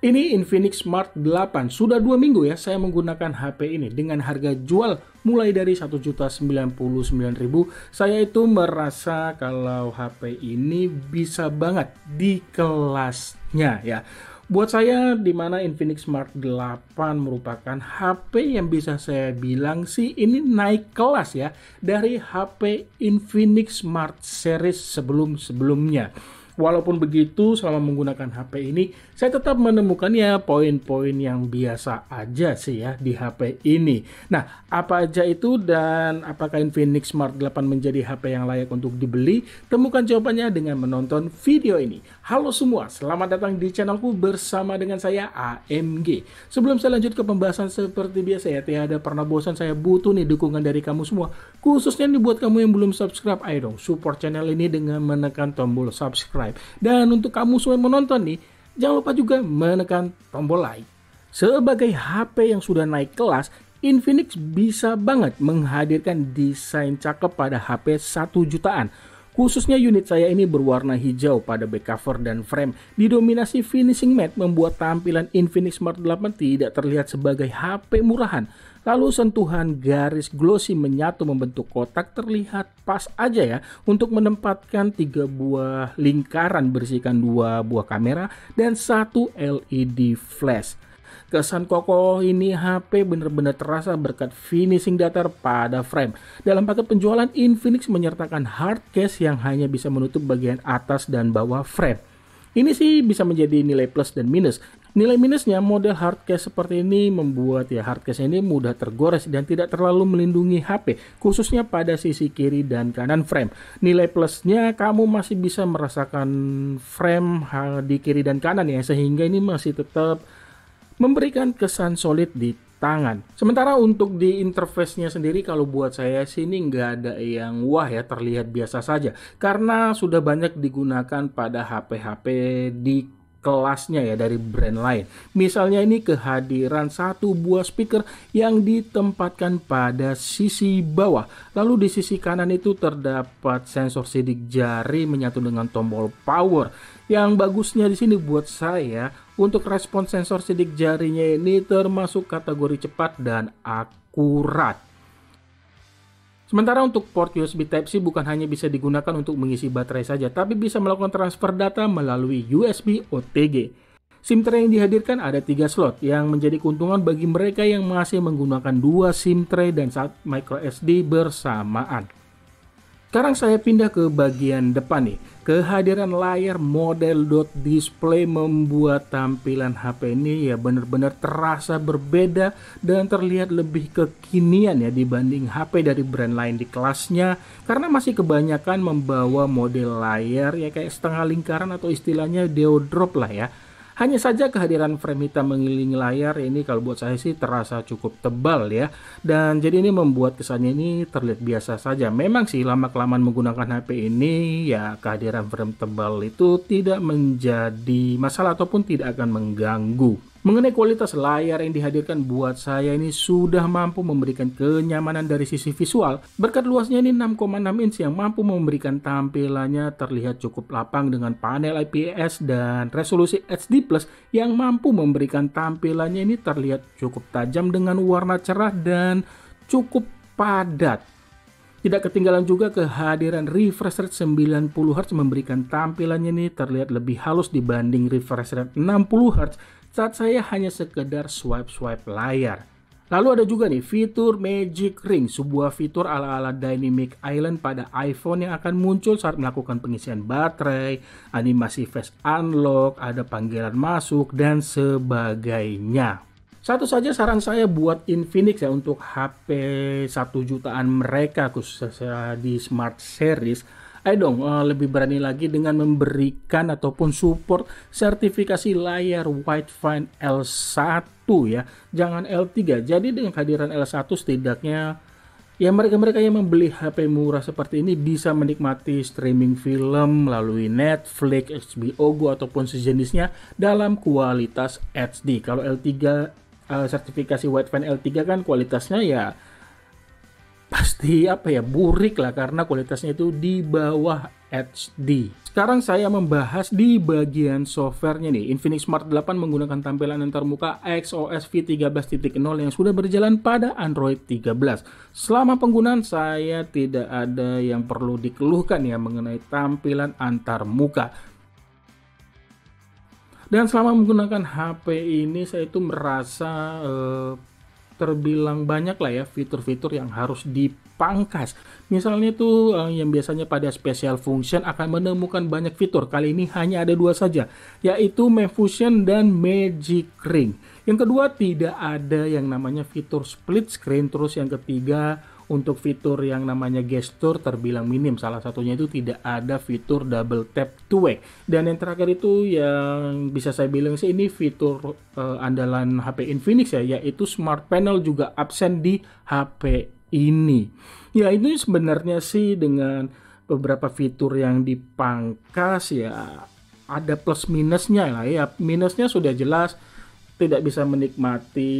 Ini Infinix Smart 8. Sudah 2 minggu ya saya menggunakan HP ini dengan harga jual mulai dari 1.099.000. Saya itu merasa kalau HP ini bisa banget di kelasnya ya. Buat saya di mana Infinix Smart 8 merupakan HP yang bisa saya bilang sih ini naik kelas ya dari HP Infinix Smart Series sebelum-sebelumnya. Walaupun begitu, selama menggunakan HP ini, saya tetap menemukan ya poin-poin yang biasa aja sih ya di HP ini. Nah, apa aja itu dan apakah Infinix Smart 8 menjadi HP yang layak untuk dibeli? Temukan jawabannya dengan menonton video ini. Halo semua, selamat datang di channelku bersama dengan saya AMG. Sebelum saya lanjut ke pembahasan seperti biasa ya, tiada pernah bosan, saya butuh nih dukungan dari kamu semua. Khususnya nih buat kamu yang belum subscribe, ayo dong support channel ini dengan menekan tombol subscribe. Dan untuk kamu semua yang menonton nih, jangan lupa juga menekan tombol like. Sebagai HP yang sudah naik kelas, Infinix bisa banget menghadirkan desain cakep pada HP 1 jutaan. Khususnya unit saya ini berwarna hijau pada back cover dan frame. Didominasi finishing matte membuat tampilan Infinix Smart 8 tidak terlihat sebagai HP murahan. Lalu sentuhan garis glossy menyatu membentuk kotak terlihat pas aja ya untuk menempatkan 3 buah lingkaran berisikan 2 buah kamera dan 1 LED flash. Kesan kokoh ini HP benar-benar terasa berkat finishing datar pada frame. Dalam paket penjualan, Infinix menyertakan hard case yang hanya bisa menutup bagian atas dan bawah frame. Ini sih bisa menjadi nilai plus dan minus. Nilai minusnya, model hard case seperti ini membuat ya hard case ini mudah tergores dan tidak terlalu melindungi HP, khususnya pada sisi kiri dan kanan frame. Nilai plusnya, kamu masih bisa merasakan frame di kiri dan kanan ya, sehingga ini masih tetap memberikan kesan solid di tangan. Sementara untuk di interface-nya sendiri, kalau buat saya sini nggak ada yang wah ya, terlihat biasa saja. Karena sudah banyak digunakan pada HP-HP di kelasnya ya dari brand lain. Misalnya ini kehadiran 1 buah speaker yang ditempatkan pada sisi bawah. Lalu di sisi kanan itu terdapat sensor sidik jari menyatu dengan tombol power. Yang bagusnya di sini buat saya, untuk respon sensor sidik jarinya ini termasuk kategori cepat dan akurat. Sementara untuk port USB Type-C bukan hanya bisa digunakan untuk mengisi baterai saja, tapi bisa melakukan transfer data melalui USB OTG. SIM tray yang dihadirkan ada 3 slot, yang menjadi keuntungan bagi mereka yang masih menggunakan 2 SIM tray dan 1 microSD bersamaan. Sekarang saya pindah ke bagian depan nih. Kehadiran layar model dot display membuat tampilan HP ini ya benar-benar terasa berbeda dan terlihat lebih kekinian ya dibanding HP dari brand lain di kelasnya, karena masih kebanyakan membawa model layar ya kayak setengah lingkaran atau istilahnya deodrop lah ya. Hanya saja kehadiran frame hitam mengelilingi layar ini kalau buat saya sih terasa cukup tebal ya. Dan jadi ini membuat kesannya ini terlihat biasa saja. Memang sih lama-kelamaan menggunakan HP ini ya kehadiran frame tebal itu tidak menjadi masalah ataupun tidak akan mengganggu. Mengenai kualitas layar yang dihadirkan buat saya ini sudah mampu memberikan kenyamanan dari sisi visual. Berkat luasnya ini 6,6 inch yang mampu memberikan tampilannya terlihat cukup lapang dengan panel IPS dan resolusi HD+ yang mampu memberikan tampilannya ini terlihat cukup tajam dengan warna cerah dan cukup padat. Tidak ketinggalan juga kehadiran refresh rate 90 Hz memberikan tampilannya ini terlihat lebih halus dibanding refresh rate 60 Hz saat saya hanya sekedar swipe layar. Lalu ada juga nih fitur Magic Ring, sebuah fitur ala-ala Dynamic Island pada iPhone yang akan muncul saat melakukan pengisian baterai, animasi face unlock, ada panggilan masuk, dan sebagainya. Satu saja saran saya buat Infinix ya untuk HP 1 jutaan mereka khususnya di Smart Series. Ayo dong lebih berani lagi dengan memberikan ataupun support sertifikasi layar Widefine L1 ya, jangan L3. Jadi dengan kehadiran L1 setidaknya ya mereka-mereka yang membeli HP murah seperti ini bisa menikmati streaming film melalui Netflix, HBO Go ataupun sejenisnya dalam kualitas HD. Kalau L3 sertifikasi Widefine L3 kan kualitasnya ya pasti apa ya, burik lah karena kualitasnya itu di bawah HD. Sekarang saya membahas di bagian softwarenya nih. Infinix Smart 8 menggunakan tampilan antarmuka XOS V13.0 yang sudah berjalan pada Android 13. Selama penggunaan saya tidak ada yang perlu dikeluhkan ya mengenai tampilan antarmuka. Dan selama menggunakan HP ini saya itu merasa terbilang banyak lah ya fitur-fitur yang harus dipangkas. Misalnya itu yang biasanya pada special function akan menemukan banyak fitur. Kali ini hanya ada 2 saja, yaitu Mefusion dan Magic Ring. Yang kedua, tidak ada yang namanya fitur split screen. Terus yang ketiga, untuk fitur yang namanya gesture terbilang minim. Salah satunya itu tidak ada fitur double tap to wake. Dan yang terakhir itu yang bisa saya bilang sih ini fitur andalan HP Infinix ya, yaitu Smart Panel juga absen di HP ini. Ya ini sebenarnya sih dengan beberapa fitur yang dipangkas ya ada plus minusnya lah ya. Minusnya sudah jelas tidak bisa menikmati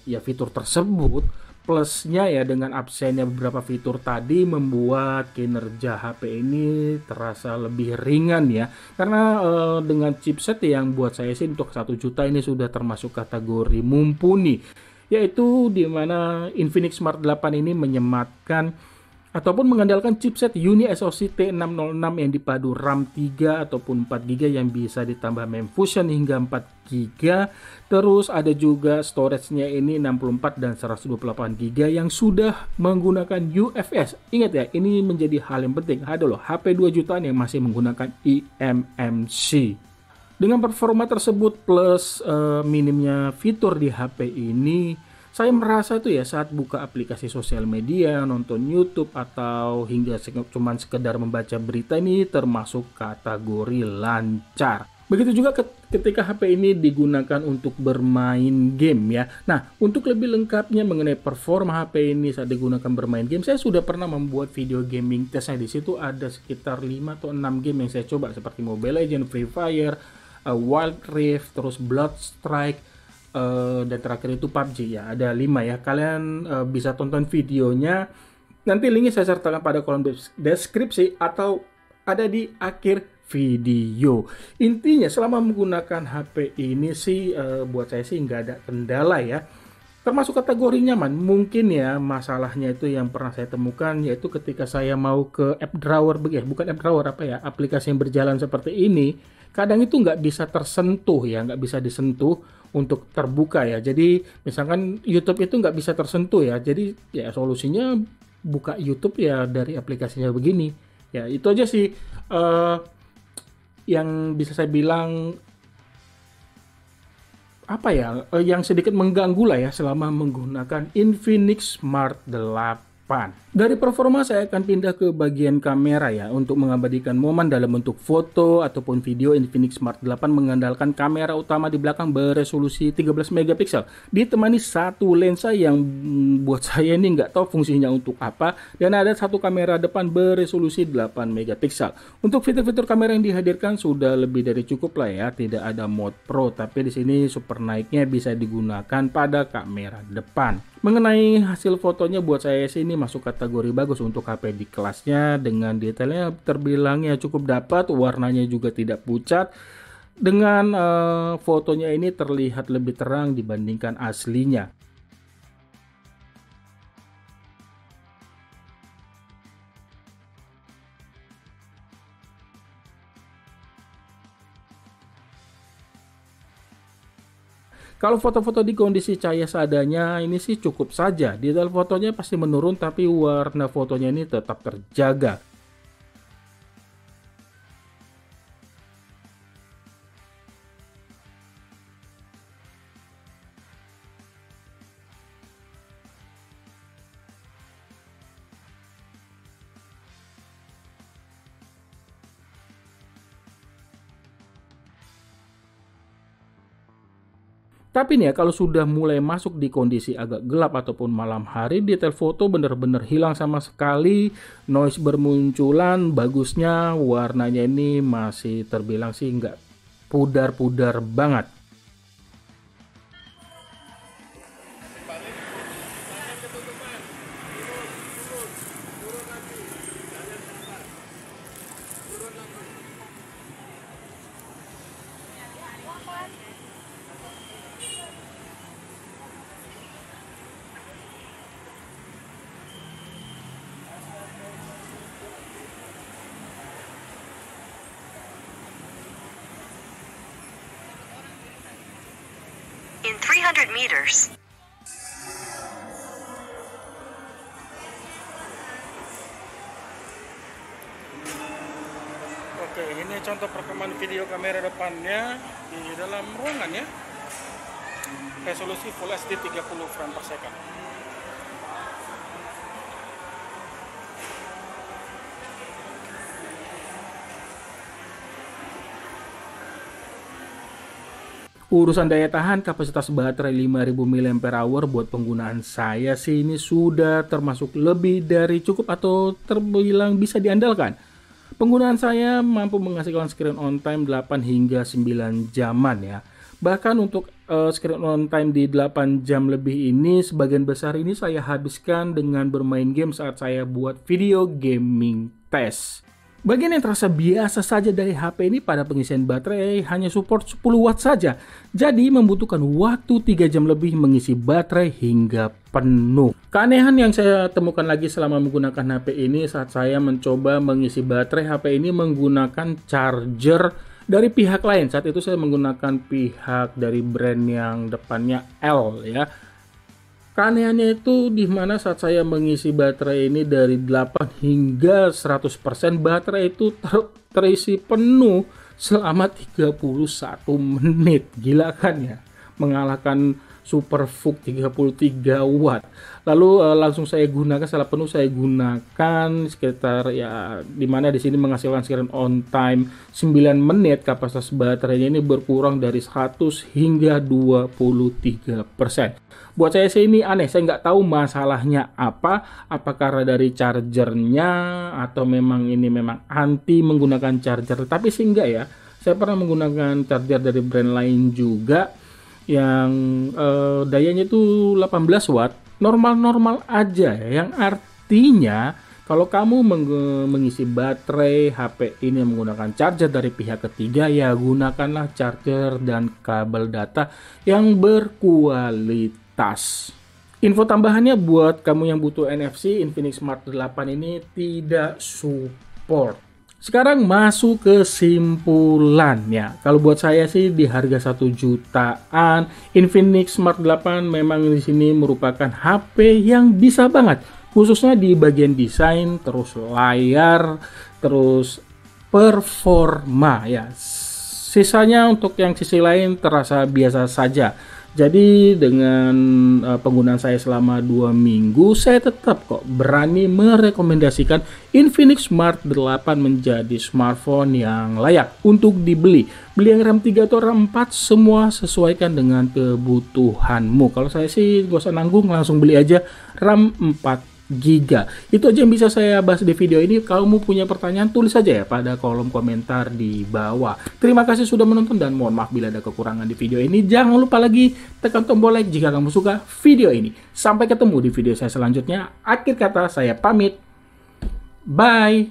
ya fitur tersebut. Plusnya ya dengan absennya beberapa fitur tadi membuat kinerja HP ini terasa lebih ringan ya. Karena dengan chipset yang buat saya sih untuk 1 juta ini sudah termasuk kategori mumpuni. Yaitu di mana Infinix Smart 8 ini menyematkan ataupun mengandalkan chipset UniSoC T606 yang dipadu RAM 3 ataupun 4 GB yang bisa ditambah Memfusion hingga 4 GB. Terus ada juga storage-nya ini 64 dan 128 GB yang sudah menggunakan UFS. Ingat ya, ini menjadi hal yang penting. Ada loh HP 2 jutaan yang masih menggunakan eMMC. Dengan performa tersebut plus minimnya fitur di HP ini, saya merasa itu ya saat buka aplikasi sosial media, nonton YouTube atau hingga cuman sekedar membaca berita ini termasuk kategori lancar. Begitu juga ketika HP ini digunakan untuk bermain game ya. Nah, untuk lebih lengkapnya mengenai performa HP ini saat digunakan bermain game, saya sudah pernah membuat video gaming testnya. Di situ ada sekitar 5 atau 6 game yang saya coba seperti Mobile Legends, Free Fire, Wild Rift, terus Blood Strike, dan terakhir itu PUBG ya. Ada 5 ya. Kalian bisa tonton videonya. Nanti linknya saya sertakan pada kolom deskripsi atau ada di akhir video. Intinya selama menggunakan HP ini sih buat saya sih nggak ada kendala ya. Termasuk kategori nyaman. Mungkin ya masalahnya itu yang pernah saya temukan yaitu ketika saya mau ke app drawer, bukan app drawer apa ya, aplikasi yang berjalan seperti ini, kadang itu nggak bisa tersentuh ya, nggak bisa disentuh untuk terbuka ya. Jadi misalkan YouTube itu nggak bisa tersentuh ya. Jadi ya solusinya buka YouTube ya dari aplikasinya begini. Ya itu aja sih yang bisa saya bilang apa ya, yang sedikit mengganggu lah ya selama menggunakan Infinix Smart 8. Dari performa saya akan pindah ke bagian kamera ya. Untuk mengabadikan momen dalam bentuk foto ataupun video, Infinix Smart 8 mengandalkan kamera utama di belakang beresolusi 13 megapiksel ditemani satu lensa yang buat saya ini nggak tahu fungsinya untuk apa, dan ada satu kamera depan beresolusi 8 megapiksel. Untuk fitur-fitur kamera yang dihadirkan sudah lebih dari cukup lah ya. Tidak ada mode pro, tapi di sini super naiknya bisa digunakan pada kamera depan. Mengenai hasil fotonya buat saya sih ini masuk kategori bagus untuk HP di kelasnya. Dengan detailnya terbilangnya cukup dapat, warnanya juga tidak pucat. Dengan fotonya ini terlihat lebih terang dibandingkan aslinya. Kalau foto-foto di kondisi cahaya seadanya ini sih cukup saja. Detail fotonya pasti menurun tapi warna fotonya ini tetap terjaga. Tapi nih ya, kalau sudah mulai masuk di kondisi agak gelap ataupun malam hari, detail foto benar-benar hilang sama sekali, noise bermunculan, bagusnya warnanya ini masih terbilang sih nggak pudar-pudar banget. In 300 meters. Oke, ini contoh perekaman video kamera depannya di dalam ruangan ya. Resolusi Full HD 30 frame per second. Urusan daya tahan, kapasitas baterai 5000 mAh buat penggunaan saya sih ini sudah termasuk lebih dari cukup atau terbilang bisa diandalkan. Penggunaan saya mampu menghasilkan screen on time 8 hingga 9 jaman ya. Bahkan untuk screen on time di 8 jam lebih ini, sebagian besar ini saya habiskan dengan bermain game saat saya buat video gaming test. Bagian yang terasa biasa saja dari HP ini pada pengisian baterai hanya support 10 watt saja. Jadi membutuhkan waktu 3 jam lebih mengisi baterai hingga penuh. Keanehan yang saya temukan lagi selama menggunakan HP ini saat saya mencoba mengisi baterai HP ini menggunakan charger dari pihak lain. Saat itu saya menggunakan pihak dari brand yang depannya L ya. Keanehannya itu di mana saat saya mengisi baterai ini dari 8 hingga 100% baterai itu terisi penuh selama 31 menit. Gila kan ya? Mengalahkan Superfook 33 watt. Lalu langsung saya gunakan setelah penuh, saya gunakan sekitar ya dimana di sini menghasilkan screen on time 9 menit. Kapasitas baterainya ini berkurang dari 100 hingga 23%. Buat saya sih ini aneh, saya nggak tahu masalahnya apa karena dari chargernya atau memang ini memang anti menggunakan charger. Tapi sih enggak ya, saya pernah menggunakan charger dari brand lain juga yang dayanya itu 18 watt, normal-normal aja ya. Yang artinya kalau kamu mengisi baterai HP ini menggunakan charger dari pihak ketiga, ya gunakanlah charger dan kabel data yang berkualitas. Info tambahannya buat kamu yang butuh NFC, Infinix Smart 8 ini tidak support. Sekarang masuk ke kesimpulannya. Kalau buat saya sih di harga 1 jutaan, Infinix Smart 8 memang di sini merupakan HP yang bisa banget. Khususnya di bagian desain, terus layar, terus performa ya. Sisanya untuk yang sisi lain terasa biasa saja. Jadi dengan penggunaan saya selama 2 minggu, saya tetap kok berani merekomendasikan Infinix Smart 8 menjadi smartphone yang layak untuk dibeli. Beli yang RAM 3 atau RAM 4, semua sesuaikan dengan kebutuhanmu. Kalau saya sih gak usah nanggung, langsung beli aja RAM 4 GB. Itu aja yang bisa saya bahas di video ini. Kalau mau punya pertanyaan, tulis saja ya pada kolom komentar di bawah. Terima kasih sudah menonton dan mohon maaf bila ada kekurangan di video ini. Jangan lupa lagi tekan tombol like jika kamu suka video ini. Sampai ketemu di video saya selanjutnya. Akhir kata saya pamit. Bye.